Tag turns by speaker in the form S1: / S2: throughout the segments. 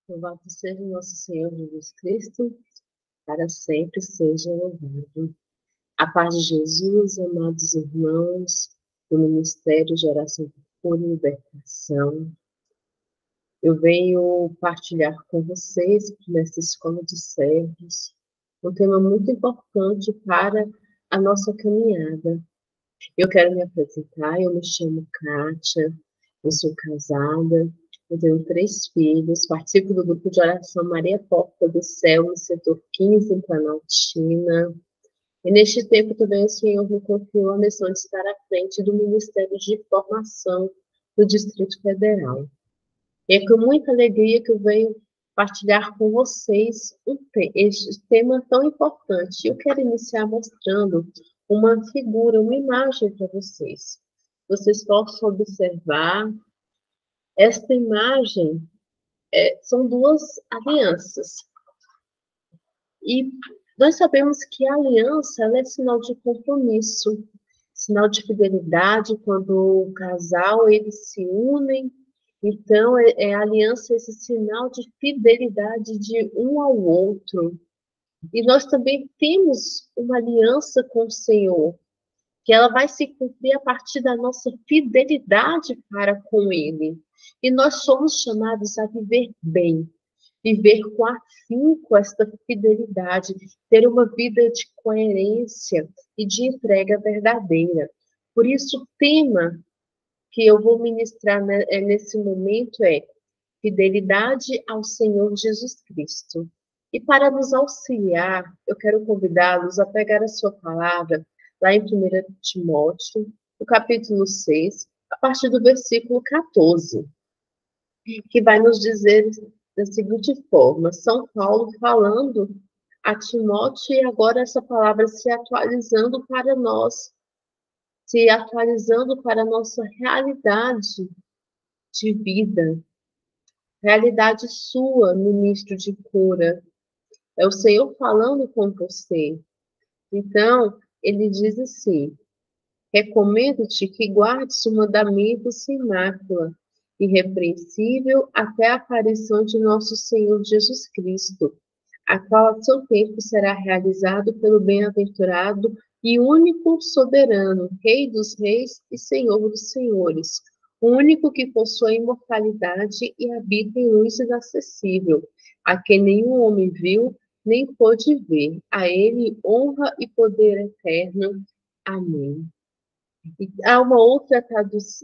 S1: Louvado seja o nosso Senhor Jesus Cristo, para sempre seja louvado. A paz de Jesus, amados irmãos, do Ministério de Oração por Cura e Libertação. Eu venho partilhar com vocês, nessa escola de servos, um tema muito importante para a nossa caminhada. Eu quero me apresentar, eu me chamo Kátia, eu sou casada, eu tenho 3 filhos, participo do grupo de oração Maria Porta do Céu, no setor 15, em Planaltina. E neste tempo também o Senhor me confiou a missão de estar à frente do Ministério de Formação do Distrito Federal. E é com muita alegria que eu venho partilhar com vocês este tema tão importante. Eu quero iniciar mostrando uma figura, uma imagem para vocês. Vocês possam observar, esta imagem são 2 alianças. E nós sabemos que a aliança ela é sinal de compromisso, sinal de fidelidade, quando o casal eles se unem. Então, a aliança esse sinal de fidelidade de um ao outro. E nós também temos uma aliança com o Senhor, que ela vai se cumprir a partir da nossa fidelidade para com Ele. E nós somos chamados a viver bem, viver com afinco esta fidelidade, ter uma vida de coerência e de entrega verdadeira. Por isso, o tema que eu vou ministrar nesse momento é fidelidade ao Senhor Jesus Cristo. E para nos auxiliar, eu quero convidá-los a pegar a sua palavra lá em 1 Timóteo, no capítulo 6, a partir do versículo 14, que vai nos dizer da seguinte forma: São Paulo falando a Timóteo e agora essa palavra se atualizando para nós, se atualizando para a nossa realidade de vida, realidade sua, ministro de cura. É o Senhor falando com você. Então, ele diz assim: recomendo-te que guardes o mandamento sem mácula, irrepreensível até a aparição de nosso Senhor Jesus Cristo, a qual a seu tempo será realizado pelo bem-aventurado e único soberano, Rei dos reis e Senhor dos senhores, o único que possui a imortalidade e habita em luz inacessível, a quem nenhum homem viu, nem pôde ver. A ele honra e poder eterno. Amém. E há uma outra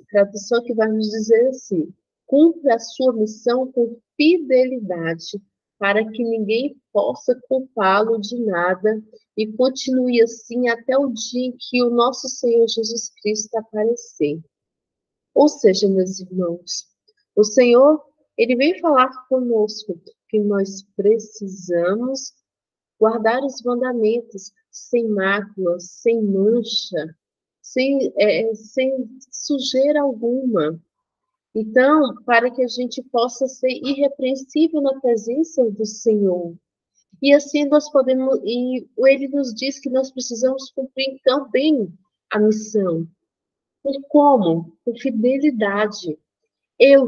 S1: tradução que vai nos dizer assim: cumpre a sua missão com fidelidade, para que ninguém possa culpá-lo de nada, e continue assim até o dia em que o nosso Senhor Jesus Cristo aparecer. Ou seja, meus irmãos, o Senhor, ele vem falar conosco que nós precisamos guardar os mandamentos sem mácula, sem mancha, sem sujeira alguma. Então, para que a gente possa ser irrepreensível na presença do Senhor. E assim nós podemos, e ele nos diz que nós precisamos cumprir também a missão. E como? Com fidelidade.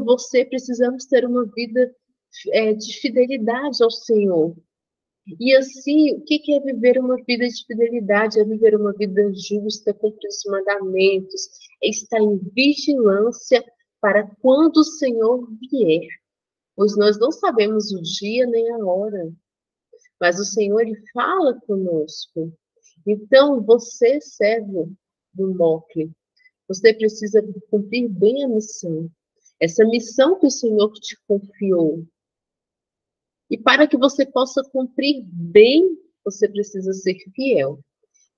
S1: Você precisamos ter uma vida de fidelidade ao Senhor. E assim, o que é viver uma vida de fidelidade? É viver uma vida justa, cumprir os mandamentos, é estar em vigilância para quando o Senhor vier. Pois nós não sabemos o dia nem a hora, mas o Senhor ele fala conosco. Então, você, servo do MOCLE, você precisa cumprir bem a missão. Essa missão que o Senhor te confiou. E para que você possa cumprir bem, você precisa ser fiel.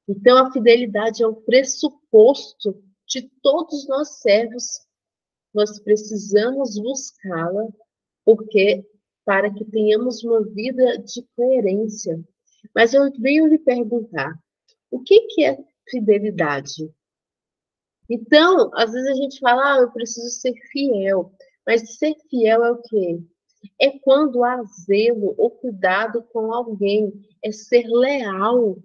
S1: Então, a fidelidade é o pressuposto de todos nós servos. Nós precisamos buscá-la, porque para que tenhamos uma vida de coerência. Mas eu venho lhe perguntar, o que é fidelidade? Então, às vezes a gente fala, eu preciso ser fiel. Mas ser fiel é o quê? É quando há zelo ou cuidado com alguém, é ser leal,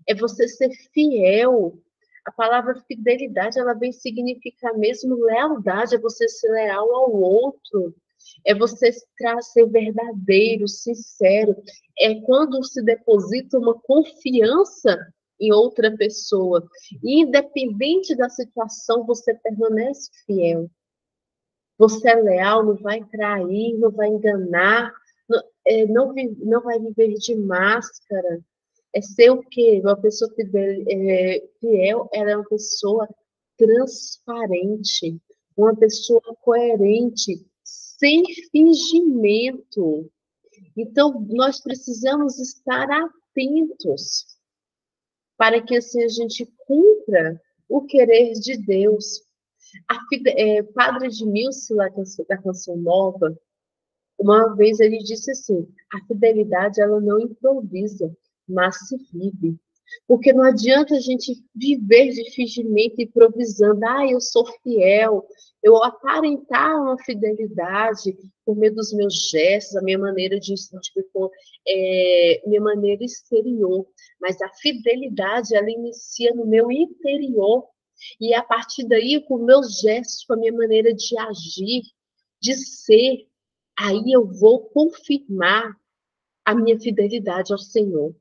S1: é você ser fiel. A palavra fidelidade, ela vem significar mesmo lealdade, é você ser leal ao outro. É você ser verdadeiro, sincero. É quando se deposita uma confiança em outra pessoa. E, independente da situação, você permanece fiel. Você é leal, não vai trair, não vai enganar, não vai viver de máscara. É ser o quê? Uma pessoa fiel, ela é uma pessoa transparente, uma pessoa coerente, sem fingimento. Então, nós precisamos estar atentos para que assim a gente cumpra o querer de Deus. Padre Edmilson, lá da Canção Nova, uma vez ele disse assim: a fidelidade ela não improvisa, mas se vive. Porque não adianta a gente viver de fingimento, improvisando. Eu sou fiel. Eu aparentar uma fidelidade por meio dos meus gestos, a minha maneira minha maneira exterior. Mas a fidelidade, ela inicia no meu interior. E a partir daí, com meus gestos, com a minha maneira de agir, de ser, aí eu vou confirmar a minha fidelidade ao Senhor.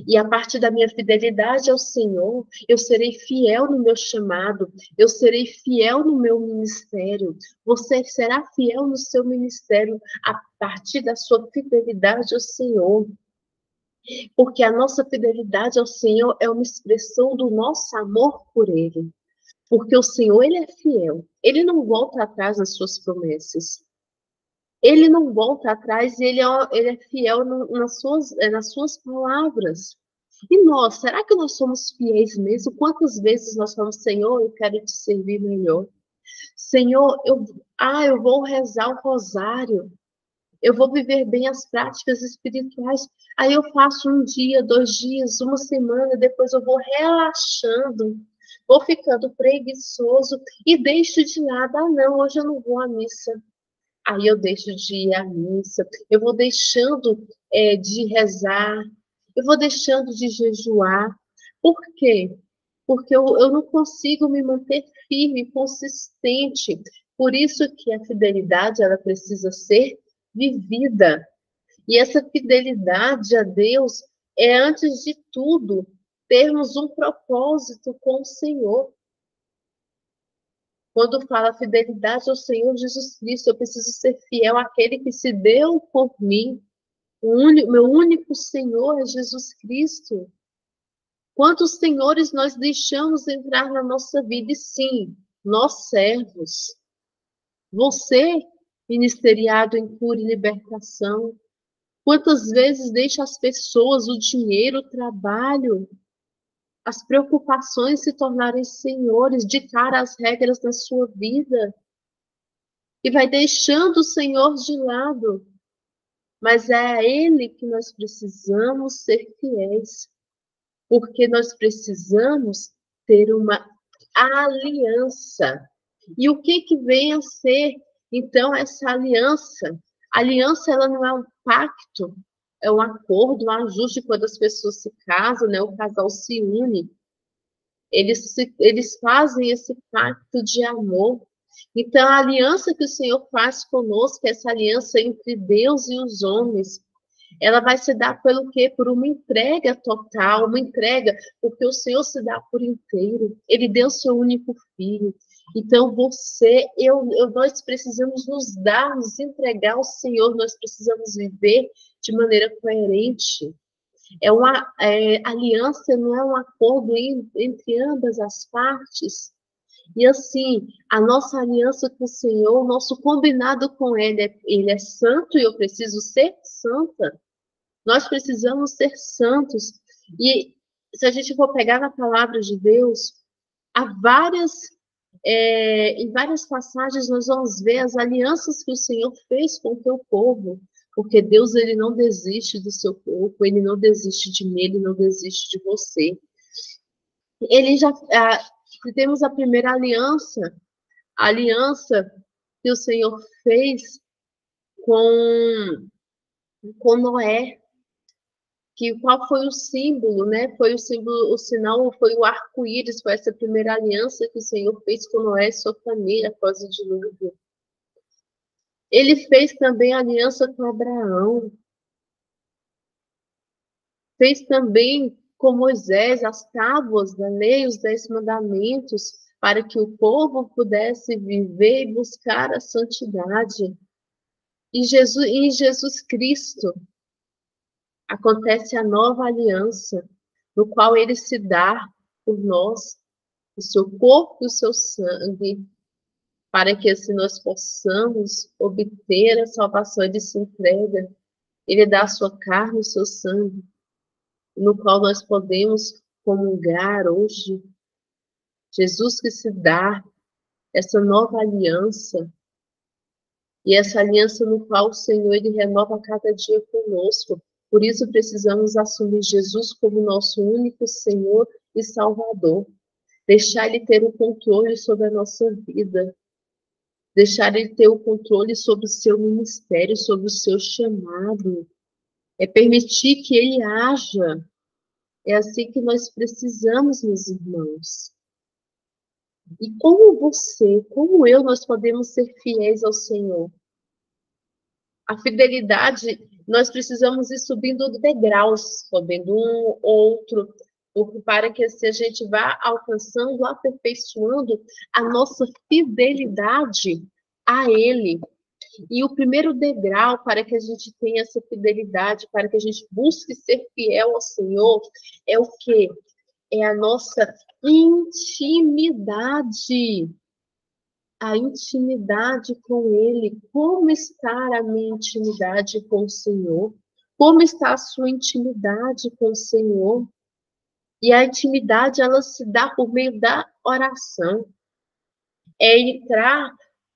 S1: E a partir da minha fidelidade ao Senhor, eu serei fiel no meu chamado, eu serei fiel no meu ministério. Você será fiel no seu ministério a partir da sua fidelidade ao Senhor. Porque a nossa fidelidade ao Senhor é uma expressão do nosso amor por Ele. Porque o Senhor, Ele é fiel. Ele não volta atrás nas suas promessas. Ele não volta atrás e ele é fiel nas suas palavras. E nós, será que nós somos fiéis mesmo? Quantas vezes nós falamos, Senhor, eu quero te servir melhor. Senhor, eu vou rezar o rosário. Eu vou viver bem as práticas espirituais. Aí eu faço um dia, 2 dias, uma semana, depois eu vou relaxando, vou ficando preguiçoso e deixo de lado. Não, hoje eu não vou à missa. Aí eu deixo de ir à missa, eu vou deixando de rezar, eu vou deixando de jejuar. Por quê? Porque eu não consigo me manter firme, consistente. Por isso que a fidelidade ela precisa ser vivida. E essa fidelidade a Deus é, antes de tudo, termos um propósito com o Senhor. Quando fala fidelidade ao Senhor Jesus Cristo, eu preciso ser fiel àquele que se deu por mim. Meu único Senhor é Jesus Cristo. Quantos senhores nós deixamos entrar na nossa vida? E sim, nós servos. Você, ministeriado em cura e libertação. Quantas vezes deixa as pessoas, o dinheiro, o trabalho, as preocupações se tornarem senhores, ditar as regras da sua vida? E vai deixando o Senhor de lado. Mas é a Ele que nós precisamos ser fiéis, porque nós precisamos ter uma aliança. E o que vem a ser, então, essa aliança? A aliança, ela não é um pacto, é um acordo, um ajuste quando as pessoas se casam, né? O casal se une. Eles fazem esse pacto de amor. Então, a aliança que o Senhor faz conosco, essa aliança entre Deus e os homens, ela vai se dar pelo quê? Por uma entrega total, uma entrega, porque o Senhor se dá por inteiro. Ele deu seu único filho. Então, nós precisamos nos dar, nos entregar ao Senhor, nós precisamos viver de maneira coerente. Aliança não é um acordo entre ambas as partes. E assim, a nossa aliança com o Senhor, o nosso combinado com Ele é santo e eu preciso ser santa. Nós precisamos ser santos. E se a gente for pegar na palavra de Deus, em várias passagens nós vamos ver as alianças que o Senhor fez com o teu povo. Porque Deus, ele não desiste do seu povo, ele não desiste de mim, ele não desiste de você. Temos a primeira aliança, a aliança que o Senhor fez com Noé. Qual foi o símbolo, né? Foi o símbolo, o sinal foi o arco-íris, foi essa primeira aliança que o Senhor fez com Noé e sua família após o dilúvio. Ele fez também aliança com Abraão, fez também com Moisés as tábuas da lei, os 10 mandamentos, para que o povo pudesse viver e buscar a santidade. E em Jesus Cristo acontece a nova aliança, no qual ele se dá por nós, o seu corpo e o seu sangue, para que assim nós possamos obter a salvação. Ele se entrega, ele dá a sua carne e o seu sangue, no qual nós podemos comungar hoje. Jesus que se dá essa nova aliança, e essa aliança no qual o Senhor ele renova a cada dia conosco. Por isso precisamos assumir Jesus como nosso único Senhor e Salvador. Deixar ele ter o controle sobre a nossa vida. Deixar ele ter o controle sobre o seu ministério, sobre o seu chamado. É permitir que ele haja. É assim que nós precisamos, meus irmãos. E como você, como eu, nós podemos ser fiéis ao Senhor? A fidelidade, nós precisamos ir subindo degraus, subindo um, outro, para que assim, a gente vá alcançando, aperfeiçoando a nossa fidelidade a Ele. E o primeiro degrau para que a gente tenha essa fidelidade, para que a gente busque ser fiel ao Senhor, é o quê? É a nossa intimidade. A intimidade com Ele. Como está a minha intimidade com o Senhor? Como está a sua intimidade com o Senhor? E a intimidade, ela se dá por meio da oração. É entrar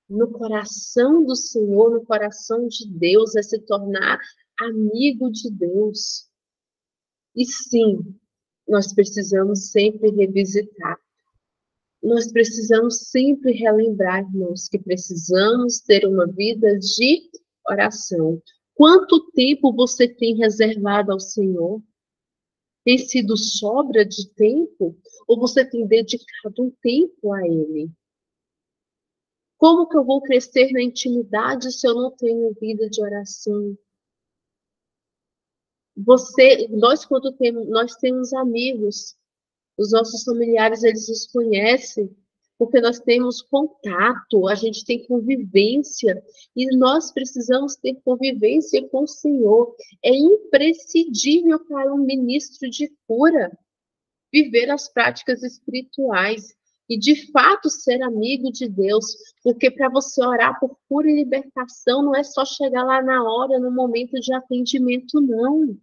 S1: no coração do Senhor, no coração de Deus, é se tornar amigo de Deus. E sim, nós precisamos sempre revisitar. Nós precisamos sempre relembrar, irmãos, que precisamos ter uma vida de oração. Quanto tempo você tem reservado ao Senhor? Tem sido sobra de tempo? Ou você tem dedicado um tempo a Ele? Como que eu vou crescer na intimidade se eu não tenho vida de oração? Nós temos amigos, os nossos familiares, eles nos conhecem, porque nós temos contato, a gente tem convivência, e nós precisamos ter convivência com o Senhor. É imprescindível para um ministro de cura viver as práticas espirituais e, de fato, ser amigo de Deus, porque para você orar por cura e libertação, não é só chegar lá na hora, no momento de atendimento, não.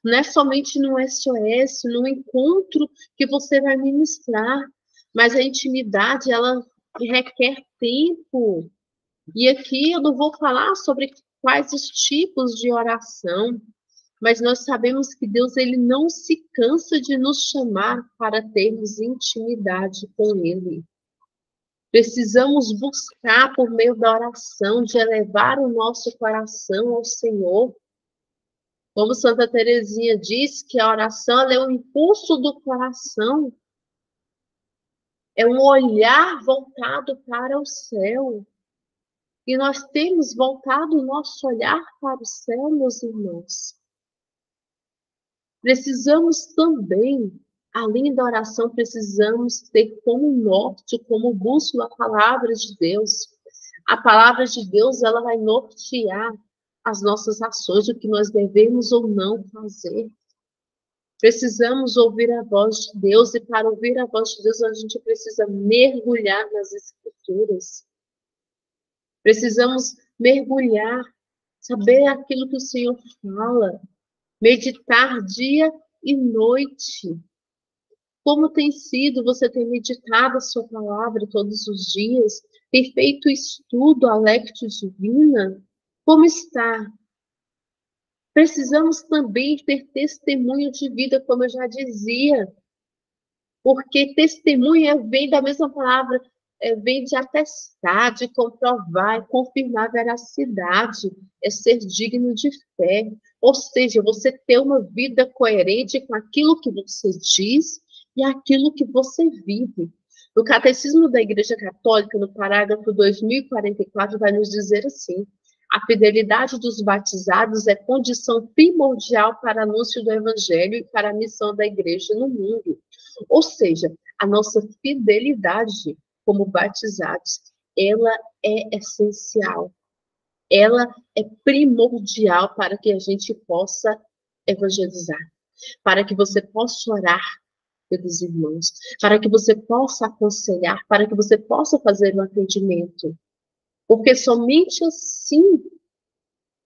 S1: Não é somente no SOS, no encontro que você vai ministrar, mas a intimidade, ela requer tempo. E aqui eu não vou falar sobre quais os tipos de oração, mas nós sabemos que Deus ele não se cansa de nos chamar para termos intimidade com Ele. Precisamos buscar por meio da oração, de elevar o nosso coração ao Senhor. Como Santa Teresinha diz, que a oração é o impulso do coração, é um olhar voltado para o céu. E nós temos voltado o nosso olhar para o céu, meus irmãos. Precisamos também, além da oração, precisamos ter como norte, como bússola a palavra de Deus. A palavra de Deus, ela vai nortear as nossas ações, o que nós devemos ou não fazer. Precisamos ouvir a voz de Deus, e para ouvir a voz de Deus, a gente precisa mergulhar nas Escrituras. Precisamos mergulhar, saber aquilo que o Senhor fala, meditar dia e noite. Como tem sido? Você tem meditado a sua palavra todos os dias? Tem feito estudo, a Lectio Divina? Como está? Precisamos também ter testemunho de vida, como eu já dizia, porque testemunha vem da mesma palavra, vem de atestar, de comprovar, confirmar a veracidade, é ser digno de fé. Ou seja, você ter uma vida coerente com aquilo que você diz e aquilo que você vive. No Catecismo da Igreja Católica, no parágrafo 2044, vai nos dizer assim: a fidelidade dos batizados é condição primordial para o anúncio do Evangelho e para a missão da Igreja no mundo. Ou seja, a nossa fidelidade como batizados, ela é essencial. Ela é primordial para que a gente possa evangelizar, para que você possa orar pelos irmãos, para que você possa aconselhar, para que você possa fazer um atendimento. Porque somente assim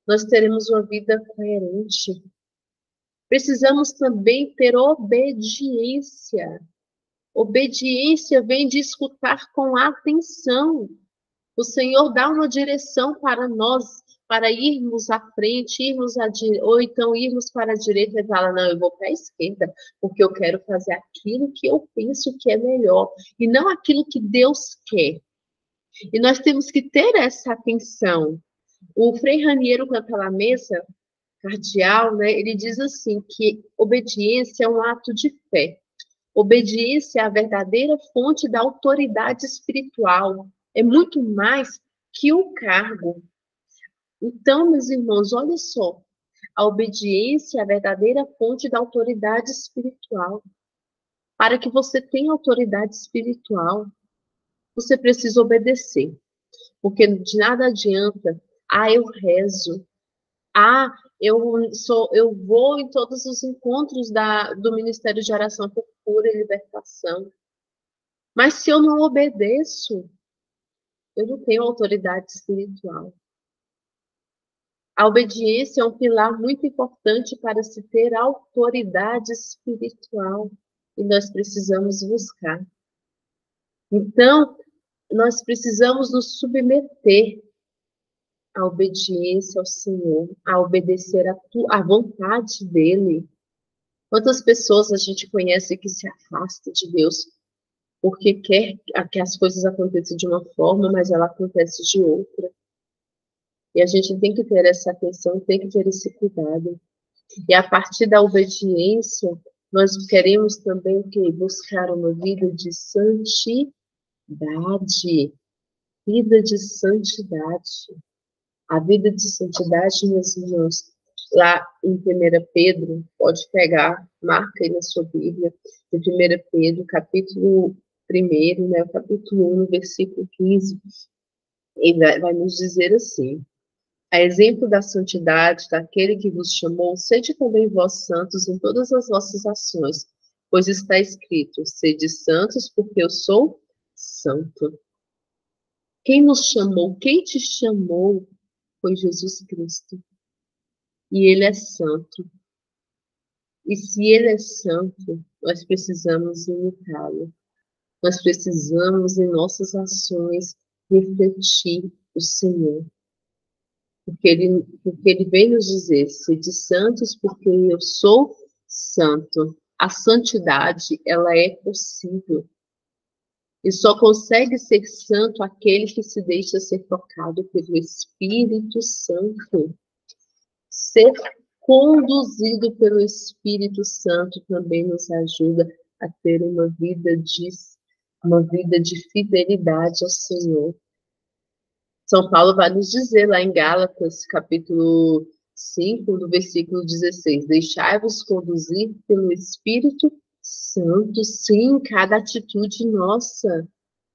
S1: nós teremos uma vida coerente. Precisamos também ter obediência. Obediência vem de escutar com atenção. O Senhor dá uma direção para nós, para irmos à frente, ou então irmos para a direita e falar, não, eu vou para a esquerda, porque eu quero fazer aquilo que eu penso que é melhor, e não aquilo que Deus quer. E nós temos que ter essa atenção. O Frei Raniero Cantalamessa, cardeal, né, ele diz assim, que obediência é um ato de fé. Obediência é a verdadeira fonte da autoridade espiritual. É muito mais que um cargo. Então, meus irmãos, olha só. A obediência é a verdadeira fonte da autoridade espiritual. Para que você tenha autoridade espiritual, você precisa obedecer. Porque de nada adianta, eu rezo, eu vou em todos os encontros do Ministério de Oração por Cura e Libertação. Mas se eu não obedeço, eu não tenho autoridade espiritual. A obediência é um pilar muito importante para se ter autoridade espiritual. E nós precisamos buscar. Então, nós precisamos nos submeter à obediência ao Senhor, a obedecer à vontade dEle. Quantas pessoas a gente conhece que se afasta de Deus porque quer que as coisas aconteçam de uma forma, mas ela acontece de outra. E a gente tem que ter essa atenção, tem que ter esse cuidado. E a partir da obediência, nós queremos também buscar uma vida de santidade. Vida de santidade. A vida de santidade, meus irmãos, lá em 1 Pedro, pode pegar, marca aí na sua Bíblia, em 1 Pedro, capítulo 1, né, o capítulo 1, versículo 15, e vai nos dizer assim: a exemplo da santidade daquele que vos chamou, sede também vós santos em todas as vossas ações, pois está escrito, sede santos porque eu sou santo. Quem nos chamou, quem te chamou foi Jesus Cristo. E ele é santo. E se ele é santo, nós precisamos imitá-lo. Nós precisamos, em nossas ações, refletir o Senhor. Porque ele vem nos dizer, sede santos porque eu sou santo. A santidade, ela é possível. E só consegue ser santo aquele que se deixa ser tocado pelo Espírito Santo. Ser conduzido pelo Espírito Santo também nos ajuda a ter uma vida de fidelidade ao Senhor. São Paulo vai nos dizer lá em Gálatas, capítulo 5, do versículo 16, deixai-vos conduzir pelo Espírito Santo, sim, cada atitude nossa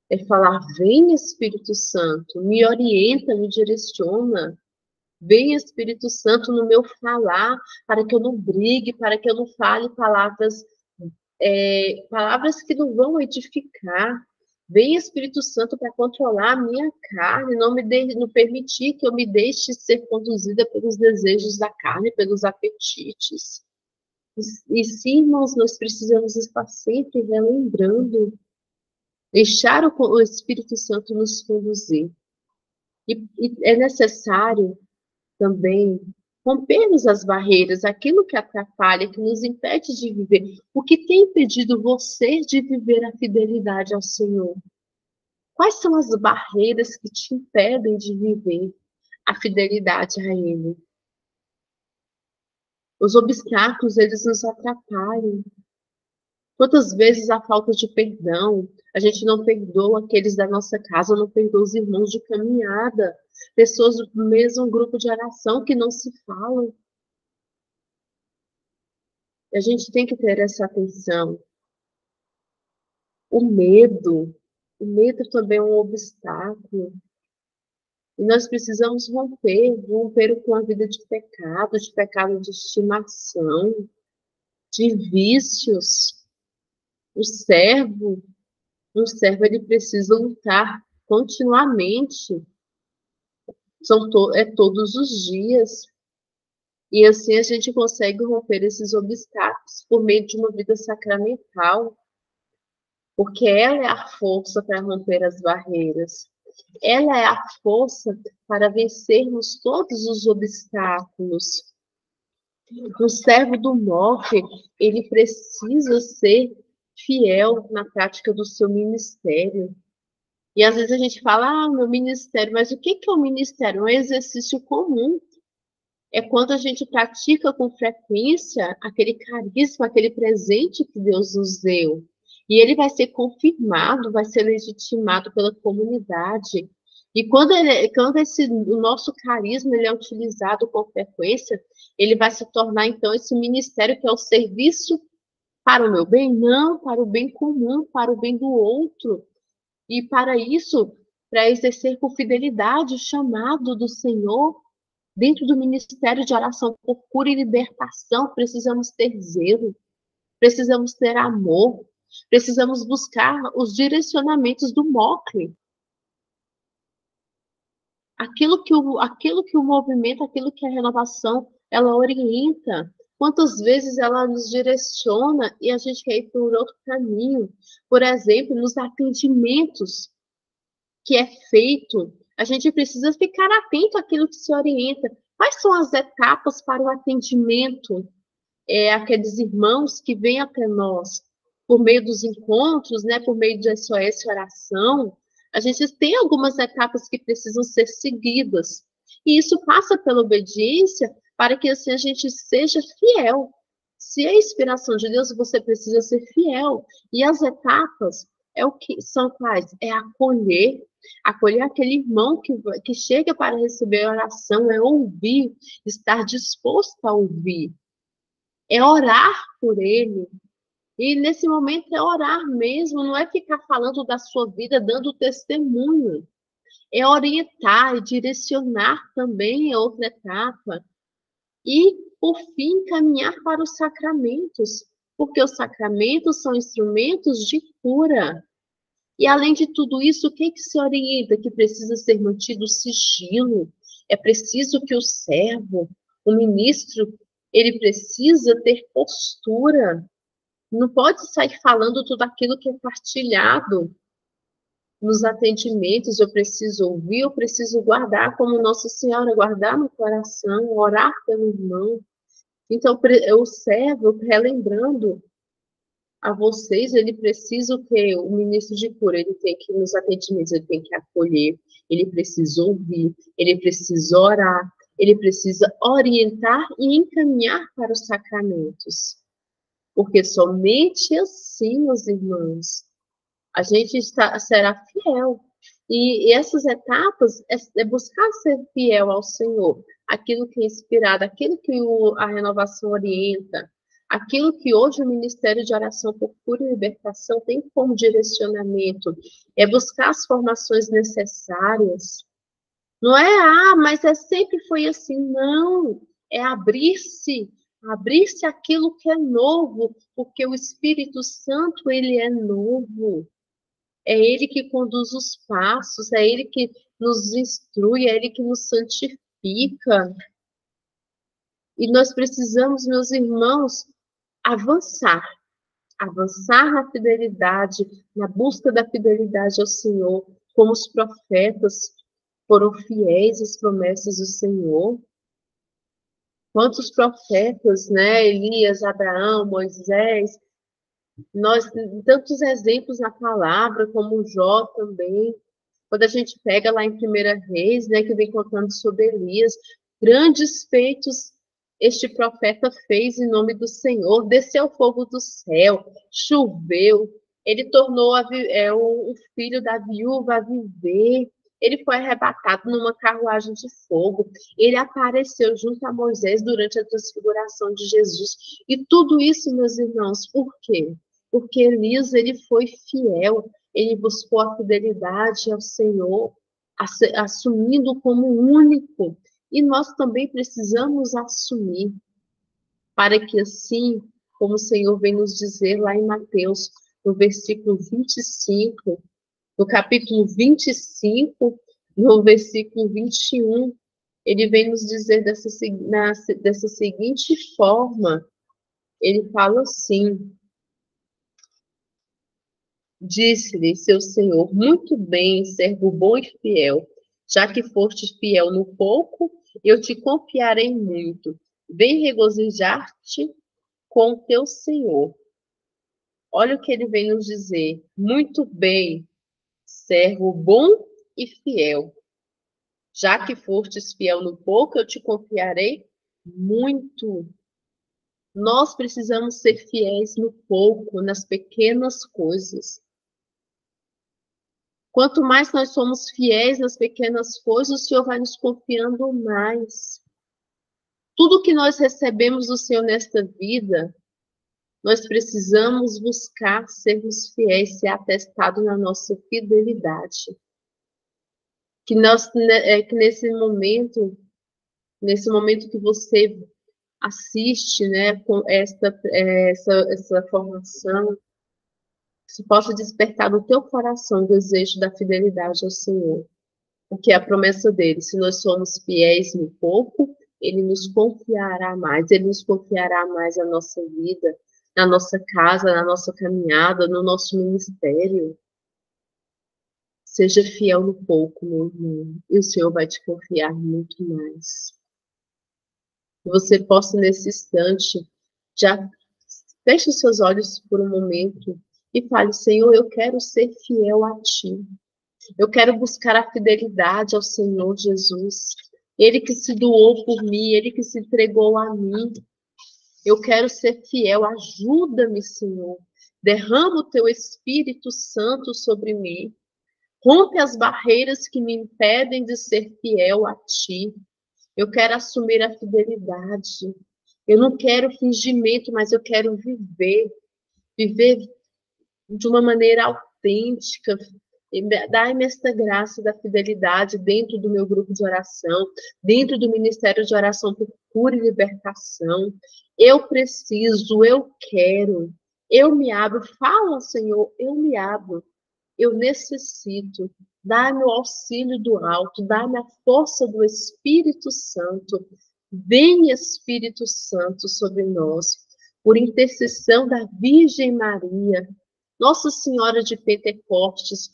S1: é falar, vem Espírito Santo, me orienta, me direciona, vem Espírito Santo no meu falar, para que eu não brigue, para que eu não fale palavras que não vão edificar. Vem Espírito Santo para controlar a minha carne, não permitir que eu me deixe ser conduzida pelos desejos da carne, pelos apetites. E sim, irmãos, nós precisamos estar sempre relembrando, deixar o Espírito Santo nos conduzir. E é necessário também rompermos as barreiras, aquilo que atrapalha, que nos impede de viver. O que tem impedido você de viver a fidelidade ao Senhor? Quais são as barreiras que te impedem de viver a fidelidade a Ele? Os obstáculos, eles nos atrapalham. Quantas vezes a falta de perdão, a gente não perdoa aqueles da nossa casa, não perdoa os irmãos de caminhada, pessoas do mesmo grupo de oração que não se falam. A gente tem que ter essa atenção. O medo também é um obstáculo. E nós precisamos romper com a vida de pecado de estimação, de vícios. O servo, ele precisa lutar continuamente. Todos os dias. E assim a gente consegue romper esses obstáculos por meio de uma vida sacramental, porque ela é a força para romper as barreiras. Ela é a força para vencermos todos os obstáculos. O servo do MOF, ele precisa ser fiel na prática do seu ministério. E às vezes a gente fala, meu ministério, mas o que é o ministério? É um exercício comum. É quando a gente pratica com frequência aquele carisma, aquele presente que Deus nos deu. E ele vai ser confirmado, vai ser legitimado pela comunidade. E quando o nosso carisma ele é utilizado com frequência, ele vai se tornar, então, esse ministério que é o serviço para o meu bem? Não, para o bem comum, para o bem do outro. E para isso, para exercer com fidelidade o chamado do Senhor, dentro do ministério de oração por cura e libertação, precisamos ter zelo, precisamos ter amor, precisamos buscar os direcionamentos do MOCLE. Aquilo que o movimento, aquilo que a renovação, ela orienta. Quantas vezes ela nos direciona e a gente quer ir por outro caminho. Por exemplo, nos atendimentos que é feito, a gente precisa ficar atento àquilo que se orienta. Quais são as etapas para o atendimento? Aqueles irmãos que vêm até nós por meio dos encontros, né, por meio de SOS Oração, a gente tem algumas etapas que precisam ser seguidas. E isso passa pela obediência para que assim a gente seja fiel. Se é inspiração de Deus, você precisa ser fiel. E as etapas são quais? É acolher aquele irmão que chega para receber a oração, é ouvir, estar disposto a ouvir, é orar por ele. E nesse momento é orar mesmo, não é ficar falando da sua vida, dando testemunho. É orientar e direcionar também é outra etapa. E, por fim, caminhar para os sacramentos, porque os sacramentos são instrumentos de cura. E, além de tudo isso, o que se orienta? Que precisa ser mantido sigilo. É preciso que o servo, o ministro, ele precisa ter postura. Não pode sair falando tudo aquilo que é partilhado nos atendimentos. Eu preciso ouvir, eu preciso guardar, como Nossa Senhora, guardar no coração, orar pelo irmão. Então, o servo, relembrando a vocês, ele precisa que o ministro de cura, ele tem que, nos atendimentos, ele tem que acolher, ele precisa ouvir, ele precisa orar, ele precisa orientar e encaminhar para os sacramentos. Porque somente assim, meus irmãos, a gente será fiel. E essas etapas é buscar ser fiel ao Senhor, aquilo que é inspirado, aquilo que a renovação orienta, aquilo que hoje o Ministério de Oração por Cura e Libertação tem como direcionamento, é buscar as formações necessárias. Não é, mas sempre foi assim, não. É abrir-se aquilo que é novo, porque o Espírito Santo, ele é novo. É ele que conduz os passos, é ele que nos instrui, é ele que nos santifica. E nós precisamos, meus irmãos, avançar na fidelidade, na busca da fidelidade ao Senhor, como os profetas foram fiéis às promessas do Senhor. Quantos profetas, né? Elias, Abraão, Moisés, nós tantos exemplos na palavra, como Jó também. Quando a gente pega lá em 1 Reis, né, que vem contando sobre Elias, grandes feitos este profeta fez em nome do Senhor, desceu fogo do céu, choveu, ele tornou o filho da viúva a viver, ele foi arrebatado numa carruagem de fogo, ele apareceu junto a Moisés durante a transfiguração de Jesus. E tudo isso, meus irmãos, por quê? Porque Elias, ele foi fiel, ele buscou a fidelidade ao Senhor, assumindo como único. E nós também precisamos assumir, para que assim, como o Senhor vem nos dizer lá em Mateus, no versículo 25, no capítulo 25, no versículo 21, ele vem nos dizer dessa seguinte forma, ele fala assim: disse-lhe seu senhor, muito bem, servo bom e fiel, já que foste fiel no pouco, eu te confiarei muito. Vem regozijar-te com teu senhor. Olha o que ele vem nos dizer. Muito bem, servo bom e fiel. Já que fostes fiel no pouco, eu te confiarei muito. Nós precisamos ser fiéis no pouco, nas pequenas coisas. Quanto mais nós somos fiéis nas pequenas coisas, o Senhor vai nos confiando mais. Tudo que nós recebemos do Senhor nesta vida, nós precisamos buscar sermos fiéis, ser atestado na nossa fidelidade. Que nesse momento que você assiste, né, com essa formação, que possa despertar no teu coração o desejo da fidelidade ao Senhor. Porque é a promessa dele, se nós somos fiéis no pouco, ele nos confiará mais, ele nos confiará mais a nossa vida, na nossa casa, na nossa caminhada, no nosso ministério. Seja fiel no pouco, meu irmão, e o Senhor vai te confiar muito mais. Que você possa, nesse instante, já feche os seus olhos por um momento e fale: Senhor, eu quero ser fiel a Ti. Eu quero buscar a fidelidade ao Senhor Jesus. Ele que se doou por mim, Ele que se entregou a mim. Eu quero ser fiel. Ajuda-me, Senhor. Derrama o Teu Espírito Santo sobre mim. Rompe as barreiras que me impedem de ser fiel a Ti. Eu quero assumir a fidelidade. Eu não quero fingimento, mas eu quero viver. Viver de uma maneira autêntica. Dai-me esta graça da fidelidade dentro do meu grupo de oração, dentro do ministério de oração por cura e libertação. Eu preciso, eu quero, eu me abro. Fala, Senhor, eu me abro. Eu necessito. Dá-me o auxílio do alto, dá-me a força do Espírito Santo. Vem, Espírito Santo, sobre nós, por intercessão da Virgem Maria, Nossa Senhora de Pentecostes,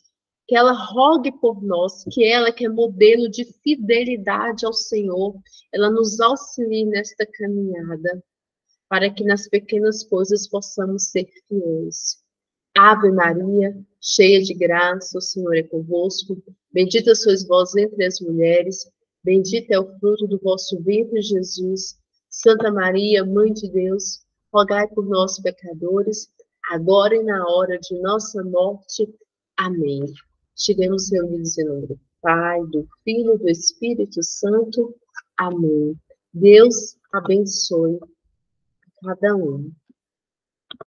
S1: que ela rogue por nós, que ela que é modelo de fidelidade ao Senhor, ela nos auxilie nesta caminhada, para que nas pequenas coisas possamos ser fiéis. Ave Maria, cheia de graça, o Senhor é convosco. Bendita sois vós entre as mulheres, bendito é o fruto do vosso ventre, Jesus. Santa Maria, Mãe de Deus, rogai por nós, pecadores, agora e na hora de nossa morte. Amém. Estivemos reunidos em nome do Pai, do Filho e do Espírito Santo. Amém. Deus abençoe cada um.